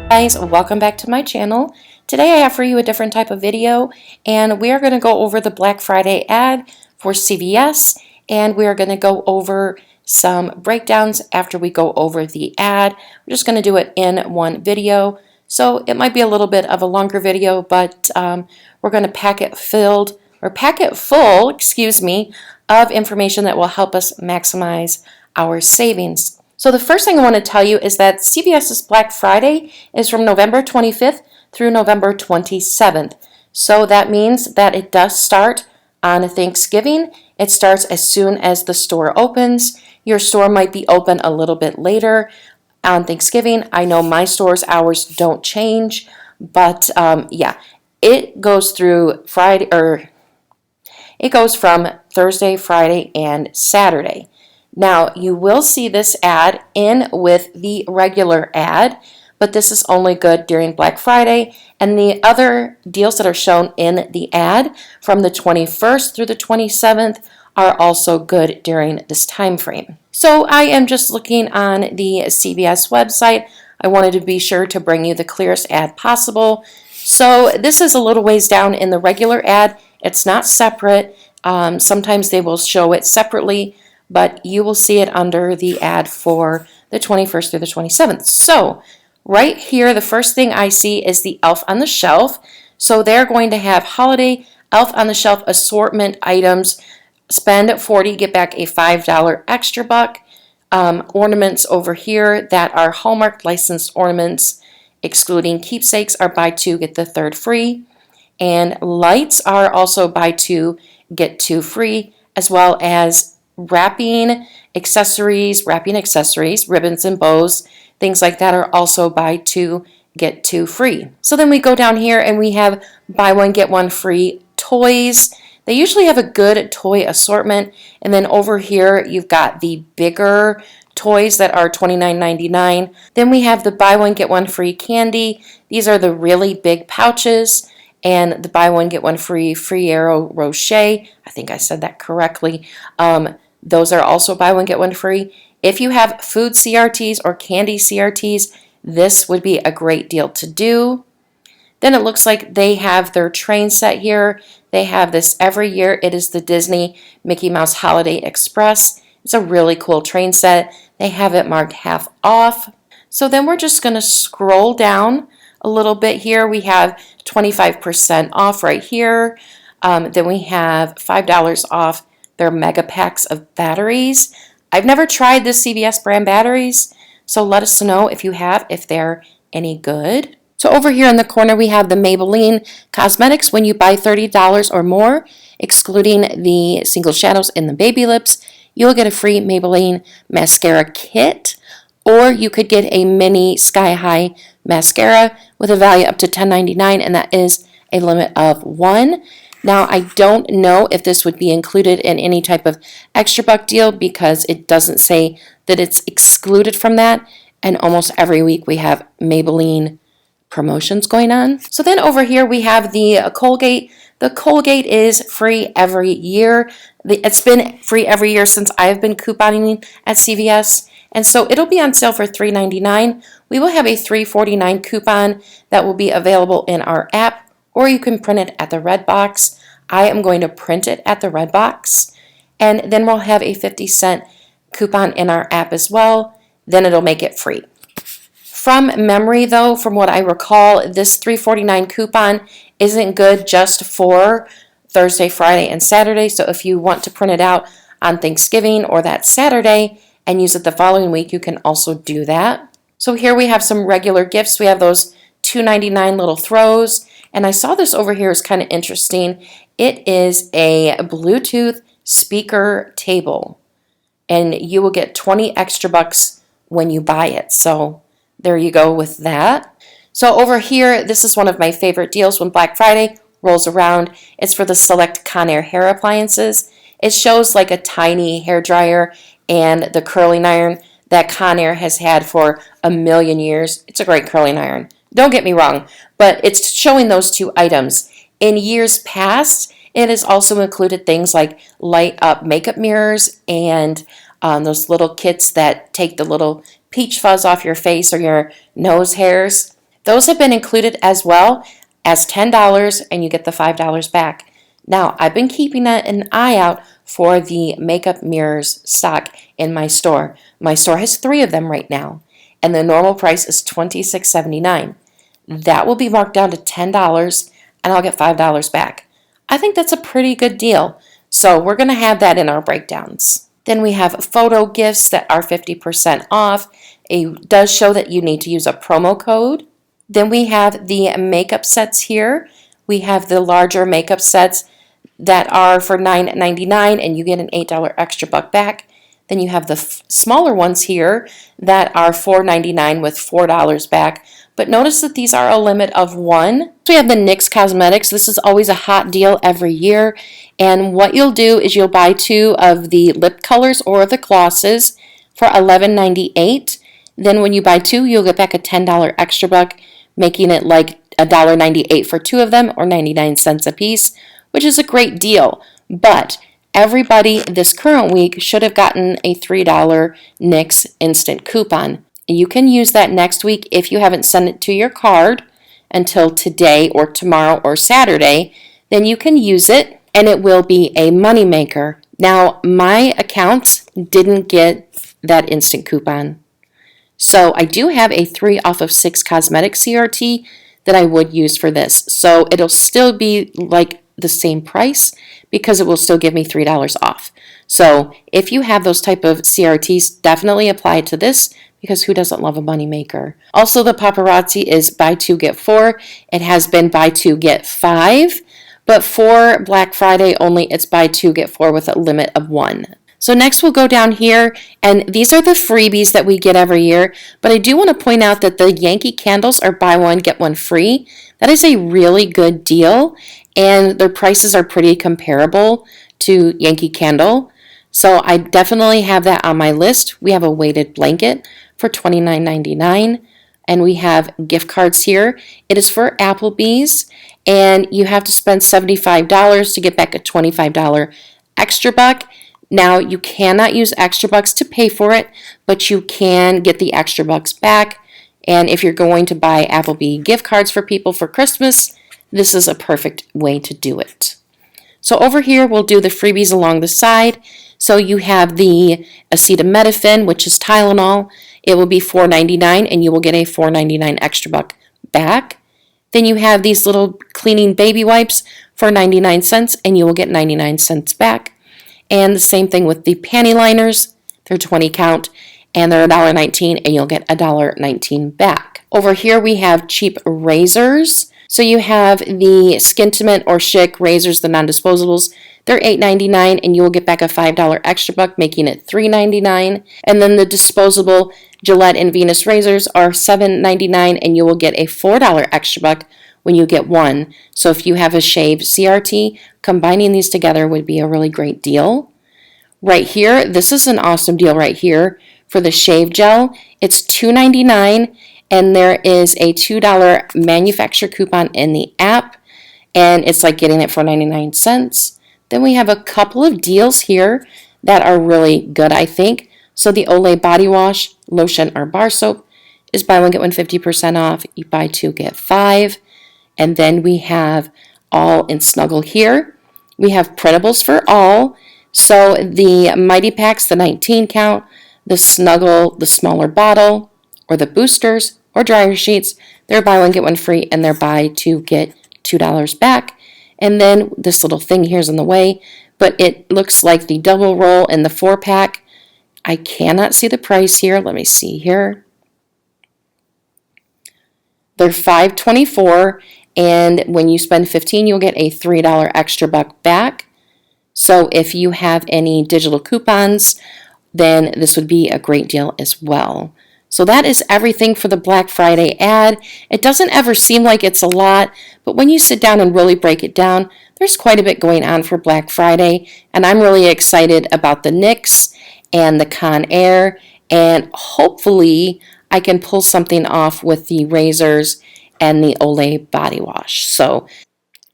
Guys, welcome back to my channel. Today I have for you a different type of video, and we are going to go over the Black Friday ad for CVS, and we are going to go over some breakdowns after we go over the ad. We're just going to do it in one video, so it might be a little bit of a longer video, but we're going to pack it full, excuse me, of information that will help us maximize our savings. So the first thing I want to tell you is that CVS's Black Friday is from November 25th through November 27th. So that means that it does start on Thanksgiving. It starts as soon as the store opens. Your store might be open a little bit later on Thanksgiving. I know my store's hours don't change, but yeah, it goes through Friday, or it goes from Thursday, Friday, and Saturday. Now, you will see this ad in with the regular ad, but this is only good during Black Friday, and the other deals that are shown in the ad from the 21st through the 27th are also good during this time frame. So I am just looking on the CVS website. I wanted to be sure to bring you the clearest ad possible. So this is a little ways down in the regular ad. It's not separate. Sometimes they will show it separately, but you will see it under the ad for the 21st through the 27th. So right here, the first thing I see is the Elf on the Shelf. So they're going to have holiday Elf on the Shelf assortment items. Spend $40, get back a $5 extra buck. Ornaments over here that are Hallmark licensed ornaments, excluding keepsakes, are buy two, get the third free. And lights are also buy two, get two free, as well as wrapping accessories, ribbons and bows, things like that are also buy two, get two free. So then we go down here and we have buy one, get one free toys. They usually have a good toy assortment. And then over here, you've got the bigger toys that are $29.99. Then we have the buy one, get one free candy. These are the really big pouches. And the buy one, get one free Ferrero Rocher. I think I said that correctly. Those are also buy one, get one free. If you have food CRTs or candy CRTs, this would be a great deal to do. Then it looks like they have their train set here. They have this every year. It is the Disney Mickey Mouse Holiday Express. It's a really cool train set. They have it marked half off. So then we're just going to scroll down a little bit here. We have 25% off right here. Then we have $5 off their mega packs of batteries. I've never tried the CVS brand batteries, so let us know if you have, if they're any good. So over here in the corner, we have the Maybelline Cosmetics. When you buy $30 or more, excluding the single shadows and the baby lips, you'll get a free Maybelline mascara kit, or you could get a mini Sky High mascara with a value up to $10.99, and that is a limit of one. Now, I don't know if this would be included in any type of extra buck deal because it doesn't say that it's excluded from that. And almost every week we have Maybelline promotions going on. So then over here we have the Colgate. The Colgate is free every year. It's been free every year since I've been couponing at CVS. And so it'll be on sale for $3.99. We will have a $3.49 coupon that will be available in our app, or you can print it at the red box. I am going to print it at the red box, and then we'll have a 50-cent coupon in our app as well. Then it'll make it free. From memory, though, from what I recall, this $3.49 coupon isn't good just for Thursday, Friday, and Saturday. So if you want to print it out on Thanksgiving or that Saturday and use it the following week, you can also do that. So here we have some regular gifts. We have those $2.99 little throws. And I saw this over here is kind of interesting. It is a Bluetooth speaker table, and you will get 20 extra bucks when you buy it. So there you go with that. So over here, this is one of my favorite deals when Black Friday rolls around. It's for the Select Conair hair appliances. It shows like a tiny hair dryer and the curling iron that Conair has had for a million years. It's a great curling iron. Don't get me wrong, but it's showing those two items. In years past, it has also included things like light up makeup mirrors and those little kits that take the little peach fuzz off your face or your nose hairs. Those have been included as well as $10 and you get the $5 back. Now, I've been keeping an eye out for the makeup mirrors stock in my store. My store has 3 of them right now, and the normal price is $26.79. That will be marked down to $10 and I'll get $5 back. I think that's a pretty good deal, so we're going to have that in our breakdowns. Then we have photo gifts that are 50% off. It does show that you need to use a promo code. Then we have the makeup sets here. We have the larger makeup sets that are for $9.99 and you get an $8 extra buck back. Then you have the smaller ones here that are $4.99 with $4 back. But notice that these are a limit of 1. So we have the NYX Cosmetics. This is always a hot deal every year. And what you'll do is you'll buy 2 of the lip colors or the glosses for $11.98. Then when you buy 2, you'll get back a $10 extra buck, making it like $1.98 for 2 of them or 99 cents a piece, which is a great deal. But everybody this current week should have gotten a $3 NYX instant coupon. You can use that next week if you haven't sent it to your card until today or tomorrow or Saturday. Then you can use it and it will be a moneymaker. Now, my account didn't get that instant coupon. So I do have a 3 off of 6 cosmetic CRT that I would use for this. So it'll still be like the same price because it will still give me $3 off. So if you have those type of CRTs, definitely apply it to this because who doesn't love a moneymaker? Also, the paparazzi is buy 2, get 4. It has been buy 2, get 5. But for Black Friday only, it's buy 2, get 4 with a limit of 1. So next we'll go down here, and these are the freebies that we get every year. But I do want to point out that the Yankee candles are buy 1, get 1 free. That is a really good deal, and their prices are pretty comparable to Yankee Candle. So I definitely have that on my list. We have a weighted blanket for $29.99, and we have gift cards here. It is for Applebee's, and you have to spend $75 to get back a $25 extra buck. Now, you cannot use extra bucks to pay for it, but you can get the extra bucks back. And if you're going to buy Applebee gift cards for people for Christmas, this is a perfect way to do it. So over here, we'll do the freebies along the side. So you have the acetaminophen, which is Tylenol. It will be $4.99, and you will get a $4.99 extra buck back. Then you have these little cleaning baby wipes for 99 cents, and you will get 99 cents back. And the same thing with the panty liners. They're 20 count, and they're $1.19, and you'll get $1.19 back. Over here, we have cheap razors. So you have the Skintimate or Schick razors, the non-disposables. They're $8.99, and you will get back a $5 extra buck, making it $3.99. And then the disposable Gillette and Venus razors are $7.99, and you will get a $4 extra buck when you get 1. So if you have a shave CRT, combining these together would be a really great deal. Right here, this is an awesome deal right here for the shave gel. It's $2.99, and there is a $2 manufacturer coupon in the app, and it's like getting it for 99 cents. Then we have a couple of deals here that are really good, I think. So the Olay body wash, lotion, or bar soap is buy 1, get 1 50% off. You buy 2, get 5. And then we have all in Snuggle here. We have printables for all. So the Mighty Packs, the 19 count, the Snuggle, the smaller bottle, or the boosters, or dryer sheets, they're buy 1, get 1 free, and they're buy 2, get $2 back. And then this little thing here's in the way, but it looks like the double roll in the 4-pack. I cannot see the price here. Let me see here. They're $5.24, and when you spend $15, you'll get a $3 extra buck back. So if you have any digital coupons, then this would be a great deal as well. So that is everything for the Black Friday ad. It doesn't ever seem like it's a lot, but when you sit down and really break it down, there's quite a bit going on for Black Friday, and I'm really excited about the NYX and the Conair, and hopefully I can pull something off with the razors and the Olay body wash. So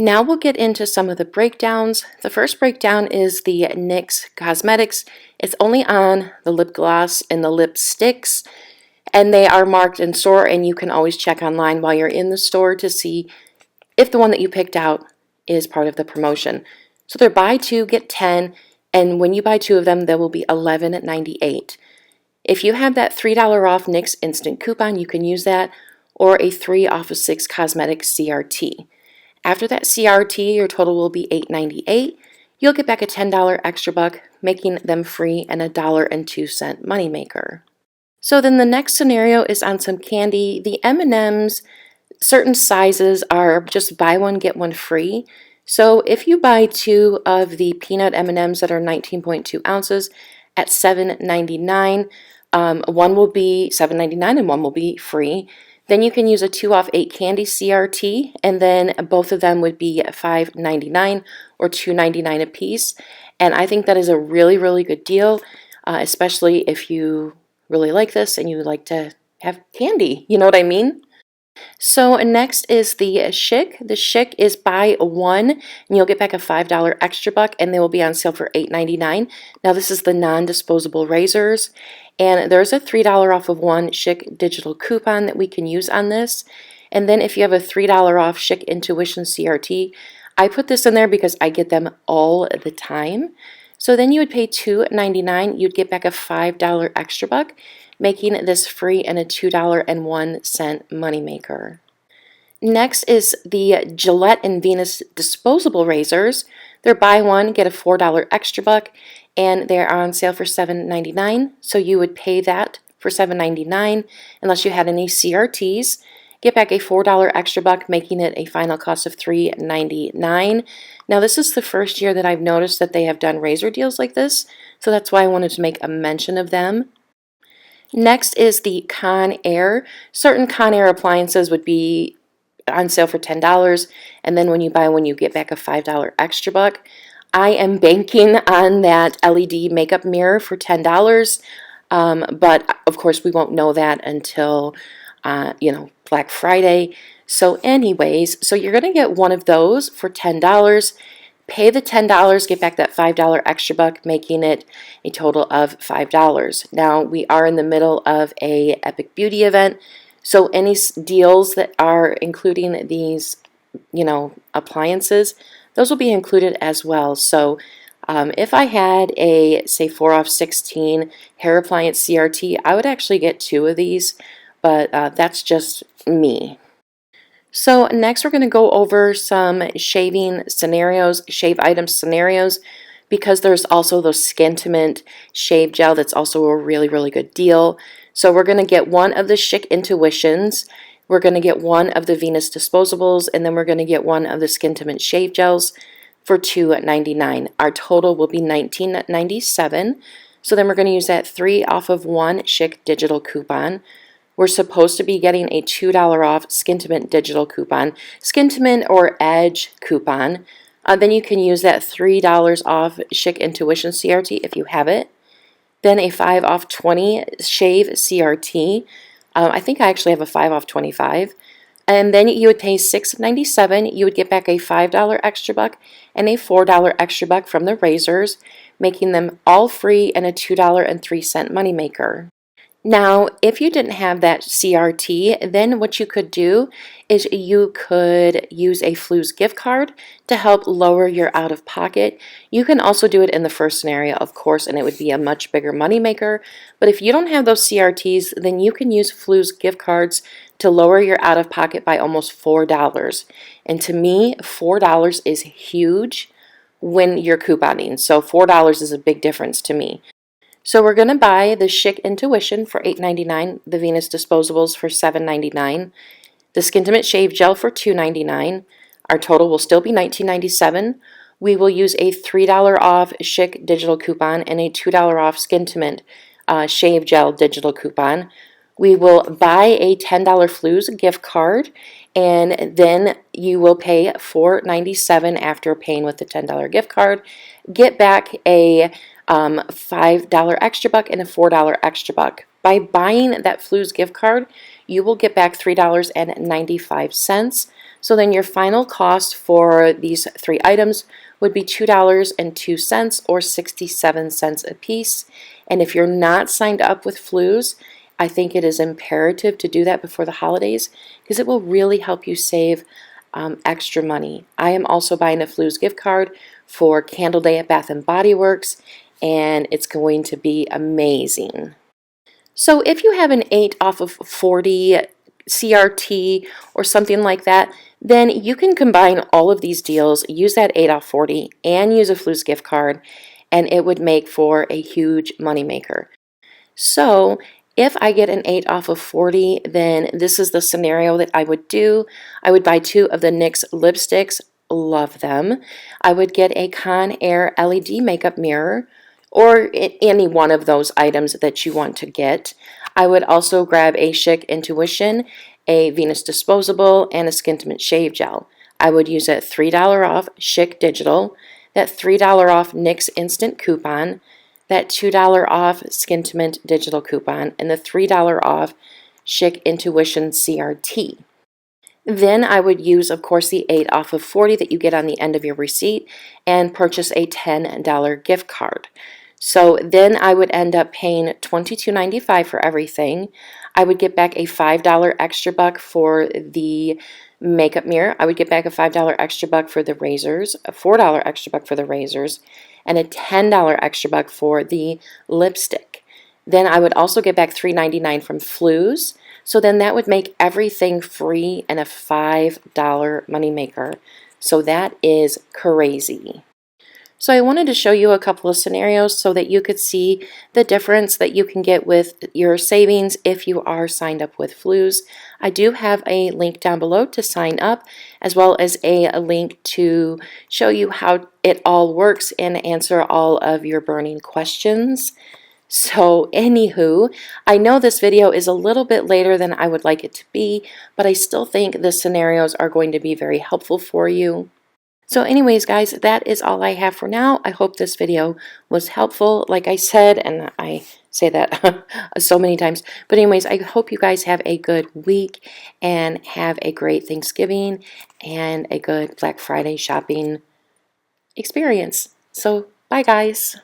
now we'll get into some of the breakdowns. The first breakdown is the NYX Cosmetics. It's only on the lip gloss and the lipsticks. And they are marked in store, and you can always check online while you're in the store to see if the one that you picked out is part of the promotion. So they're buy two, get 10, and when you buy two of them, there will be $11.98. If you have that $3 off NYX instant coupon, you can use that, or a 3 off of 6 cosmetic CRT. After that CRT, your total will be $8.98. You'll get back a $10 extra buck, making them free and $1.02 moneymaker. So then the next scenario is on some candy. The M&Ms, certain sizes are just buy one, get one free. So if you buy two of the peanut M&Ms that are 19.2 ounces at $7.99, one will be $7.99 and one will be free. Then you can use a 2 off 8 candy CRT, and then both of them would be $5.99 or $2.99 a piece. And I think that is a really, really good deal, especially if you really like this and you like to have candy. You know what I mean? So next is the Schick. The Schick is buy one and you'll get back a $5 extra buck, and they will be on sale for $8.99. Now this is the non-disposable razors, and there's a $3 off of one Schick digital coupon that we can use on this. And then if you have a $3 off Schick Intuition CRT, I put this in there because I get them all the time. So then you would pay $2.99, you'd get back a $5 extra buck, making this free and a $2.01 moneymaker. Next is the Gillette and Venus disposable razors. They're buy one, get a $4 extra buck, and they're on sale for $7.99. So you would pay that for $7.99 unless you had any CRTs. Get back a $4 extra buck, making it a final cost of $3.99. Now this is the first year that I've noticed that they have done razor deals like this, so that's why I wanted to make a mention of them. Next is the Conair. Certain Conair appliances would be on sale for $10, and then when you buy one, you get back a $5 extra buck. I am banking on that LED makeup mirror for $10, but of course we won't know that until Black Friday. So anyways, so you're going to get one of those for $10. Pay the $10, get back that $5 extra buck, making it a total of $5. Now, we are in the middle of a Epic Beauty event, so any deals that are including these, appliances, those will be included as well. So if I had a, say, 4 off 16 hair appliance CRT, I would actually get 2 of these, but that's just me. So next we're going to go over some shaving scenarios, shave item scenarios, because there's also the Skintimate shave gel that's also a really, really good deal. So we're going to get one of the Schick Intuitions, we're going to get one of the Venus disposables, and then we're going to get one of the Skintimate shave gels for $2.99. Our total will be $19.97. So then we're going to use that 3 off of 1 Schick digital coupon. We're supposed to be getting a $2 off Skintimate digital coupon, Skintimate or Edge coupon. Then you can use that $3 off Schick Intuition CRT if you have it. Then a 5 off 20 Shave CRT. I think I actually have a 5 off 25. And then you would pay $6.97. You would get back a $5 extra buck and a $4 extra buck from the razors, making them all free and a $2.03 moneymaker. Now, if you didn't have that CRT, then what you could do is you could use a Fluz gift card to help lower your out-of-pocket. You can also do it in the first scenario, of course, and it would be a much bigger moneymaker. But if you don't have those CRTs, then you can use Fluz gift cards to lower your out-of-pocket by almost $4. And to me, $4 is huge when you're couponing. So $4 is a big difference to me. So we're going to buy the Schick Intuition for $8.99, the Venus disposables for $7.99, the Skintimate shave gel for $2.99. Our total will still be $19.97. We will use a $3 off Schick digital coupon and a $2 off Skintimate shave gel digital coupon. We will buy a $10 Fluz gift card, and then you will pay $4.97 after paying with the $10 gift card. Get back a $5 extra buck and a $4 extra buck. By buying that Fluz gift card, you will get back $3.95. So then your final cost for these 3 items would be $2.02 or 67 cents a piece. And if you're not signed up with Fluz, I think it is imperative to do that before the holidays because it will really help you save extra money. I am also buying a Fluz gift card for Candle Day at Bath and Body Works, and it's going to be amazing. So if you have an 8 off of 40 CRT or something like that, then you can combine all of these deals, use that 8 off 40, and use a Fluz gift card, and it would make for a huge moneymaker. So if I get an 8 off of 40, then this is the scenario that I would do. I would buy 2 of the NYX lipsticks. Love them. I would get a Conair LED makeup mirror, or any one of those items that you want to get. I would also grab a Chic Intuition, a Venus disposable, and a Skintimate shave gel. I would use a $3 off Chic Digital, that $3 off NYX Instant coupon, that $2 off Skintimate digital coupon, and the $3 off Chic Intuition CRT. Then I would use, of course, the 8 off of 40 that you get on the end of your receipt and purchase a $10 gift card. So then I would end up paying $22.95 for everything. I would get back a $5 extra buck for the makeup mirror. I would get back a $5 extra buck for the razors, a $4 extra buck for the razors, and a $10 extra buck for the lipstick. Then I would also get back $3.99 from Fluz. So then that would make everything free and a $5 moneymaker. So that is crazy. So I wanted to show you a couple of scenarios so that you could see the difference that you can get with your savings if you are signed up with Fluz. I do have a link down below to sign up, as well as a link to show you how it all works and answer all of your burning questions. So anywho, I know this video is a little bit later than I would like it to be, but I still think the scenarios are going to be very helpful for you. So anyways, guys, that is all I have for now. I hope this video was helpful, like I said, and I say that so many times. But anyways, I hope you guys have a good week and have a great Thanksgiving and a good Black Friday shopping experience. So bye, guys.